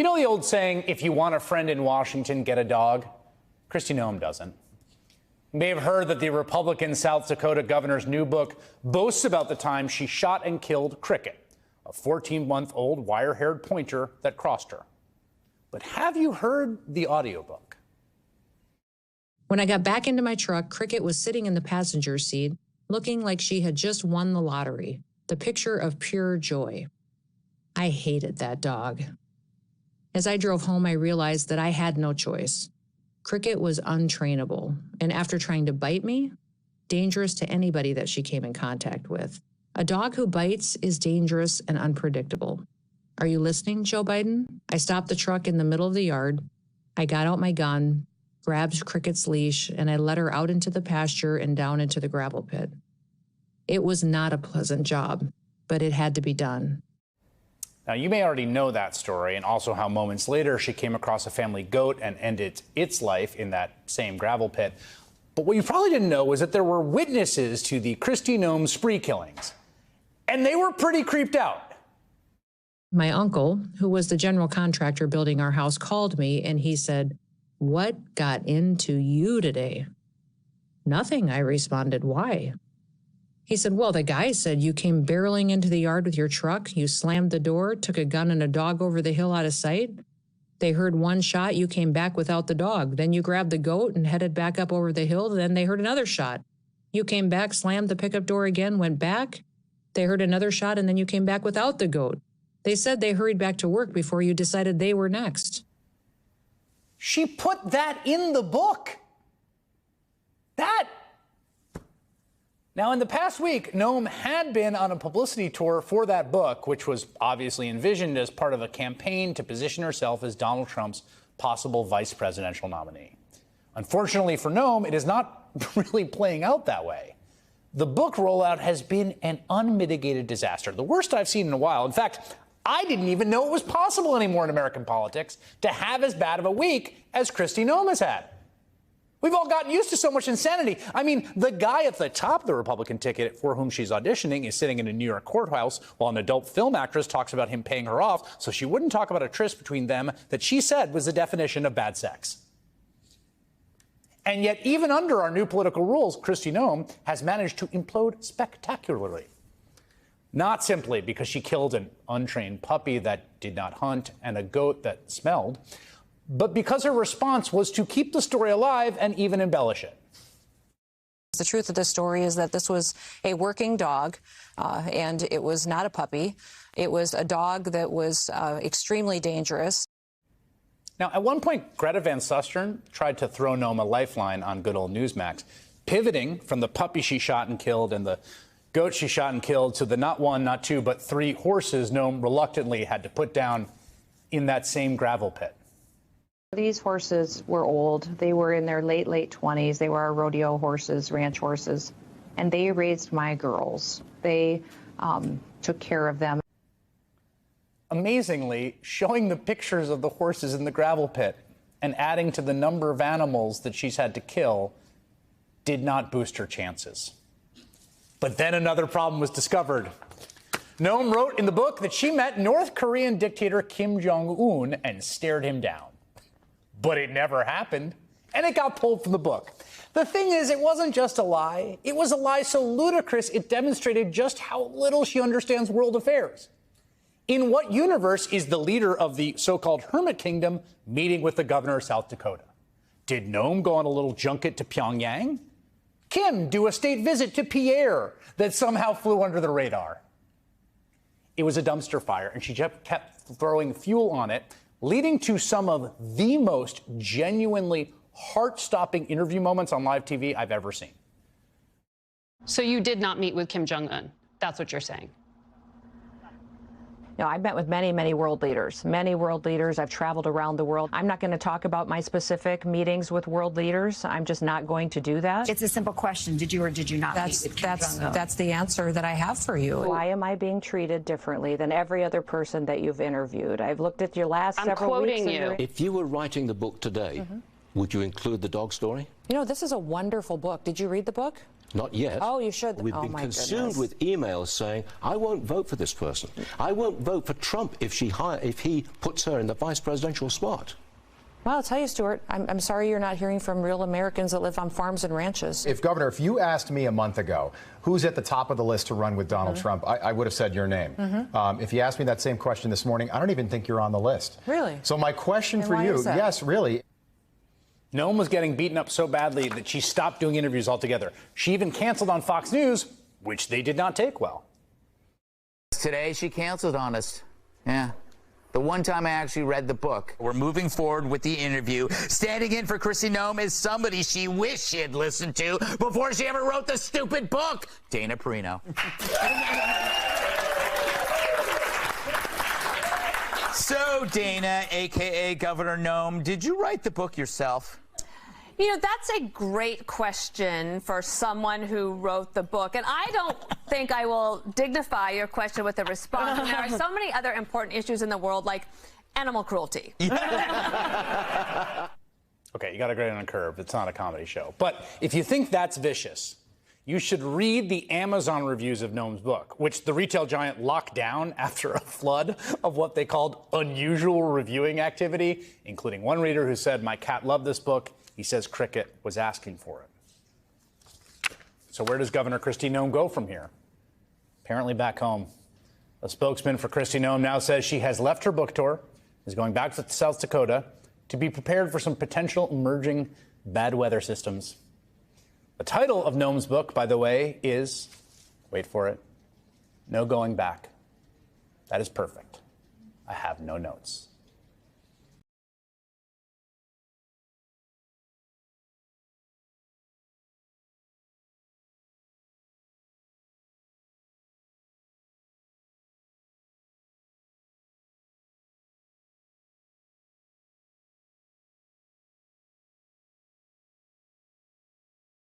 You know the old saying, if you want a friend in Washington, get a dog? Kristi Noem doesn't. You may have heard that the Republican South Dakota governor's new book boasts about the time she shot and killed Cricket, a 14-month-old wire-haired pointer that crossed her. But have you heard the audiobook? When I got back into my truck, Cricket was sitting in the passenger seat, looking like she had just won the lottery, the picture of pure joy. I hated that dog. As I drove home, I realized that I had no choice. Cricket was untrainable, and after trying to bite me, dangerous to anybody that she came in contact with. A dog who bites is dangerous and unpredictable. Are you listening, Joe Biden? I stopped the truck in the middle of the yard. I got out my gun, grabbed Cricket's leash, and I let her out into the pasture and down into the gravel pit. It was not a pleasant job, but it had to be done. Now, you may already know that story and also how moments later she came across a family goat and ended its life in that same gravel pit. But what you probably didn't know was that there were witnesses to the Kristi Noem spree killings, and they were pretty creeped out. My uncle, who was the general contractor building our house, called me and he said, "What got into you today?" "Nothing," I responded. "Why?" He said, "Well, the guy said you came barreling into the yard with your truck, you slammed the door, took a gun and a dog over the hill out of sight. They heard one shot, you came back without the dog. Then you grabbed the goat and headed back up over the hill. Then they heard another shot. You came back, slammed the pickup door again, went back. They heard another shot, and then you came back without the goat. They said they hurried back to work before you decided they were next." She put that in the book. Now, in the past week, Noem had been on a publicity tour for that book, which was obviously envisioned as part of a campaign to position herself as Donald Trump's possible vice presidential nominee. Unfortunately for Noem, it is not really playing out that way. The book rollout has been an unmitigated disaster, the worst I've seen in a while. In fact, I didn't even know it was possible anymore in American politics to have as bad of a week as Kristi Noem has had. We've all gotten used to so much insanity. I mean, the guy at the top of the Republican ticket for whom she's auditioning is sitting in a New York courthouse while an adult film actress talks about him paying her off so she wouldn't talk about a tryst between them that she said was the definition of bad sex. And yet, even under our new political rules, Kristi Noem has managed to implode spectacularly. Not simply because she killed an untrained puppy that did not hunt and a goat that smelled, but because her response was to keep the story alive and even embellish it. The truth of the story is that this was a working dog, and it was not a puppy. It was a dog that was extremely dangerous. Now, at one point, Greta Van Susteren tried to throw Noem a lifeline on good old Newsmax, pivoting from the puppy she shot and killed and the goat she shot and killed to the not one, not two, but three horses Noem reluctantly had to put down in that same gravel pit. These horses were old. They were in their late 20s. They were our rodeo horses, ranch horses, and they raised my girls. They took care of them. Amazingly, showing the pictures of the horses in the gravel pit and adding to the number of animals that she's had to kill did not boost her chances. But then another problem was discovered. Noem wrote in the book that she met North Korean dictator Kim Jong-un and stared him down. But it never happened, and it got pulled from the book. The thing is, it wasn't just a lie. It was a lie so ludicrous it demonstrated just how little she understands world affairs. In what universe is the leader of the so-called Hermit Kingdom meeting with the governor of South Dakota? Did Noem go on a little junket to Pyongyang? Kim do a state visit to Pierre that somehow flew under the radar? It was a dumpster fire, and she kept throwing fuel on it, leading to some of the most genuinely heart-stopping interview moments on live TV I've ever seen. So you did not meet with Kim Jong-un? That's what you're saying? No, I've met with many world leaders. Many world leaders. I've traveled around the world. I'm not going to talk about my specific meetings with world leaders. I'm just not going to do that. It's a simple question. Did you or did you not meet with Kim Jong-un? That's the answer that I have for you. Why am I being treated differently than every other person that you've interviewed? I've looked at your last several weeks. I'm quoting you. If you were writing the book today, would you include the dog story? You know, this is a wonderful book. Did you read the book? Not yet. Oh, you should. We've Oh, been my consumed goodness. with emails saying, I won't vote for this person. I won't vote for Trump if he puts her in the vice presidential spot. Well, I'll tell you, Stuart, I'm sorry you're not hearing from real Americans that live on farms and ranches. Governor, if you asked me a month ago who's at the top of the list to run with Donald Trump, I would have said your name. If you asked me that same question this morning, I don't even think you're on the list. Really? So my question And for why you, is that? yes, really. Noem was getting beaten up so badly that she stopped doing interviews altogether. She even canceled on Fox News, which they did not take well. Today, she canceled on us. Yeah. The one time I actually read the book. We're moving forward with the interview. Standing in for Kristi Noem is somebody she wished she had listened to before she ever wrote the stupid book, Dana Perino. So, Dana, a.k.a. Governor Noem, did you write the book yourself? You know, that's a great question for someone who wrote the book. And I don't think I will dignify your question with a response. There are so many other important issues in the world, like animal cruelty. Okay, you got to grade on a curve. It's not a comedy show. But if you think that's vicious, you should read the Amazon reviews of Noem's book, which the retail giant locked down after a flood of what they called unusual reviewing activity, including one reader who said, "My cat loved this book. He says Cricket was asking for it." So where does Governor Kristi Noem go from here? Apparently back home. A spokesman for Kristi Noem now says she has left her book tour, is going back to South Dakota to be prepared for some potential emerging bad weather systems. The title of Noem's book, by the way, is, wait for it, No Going Back. That is perfect. I have no notes.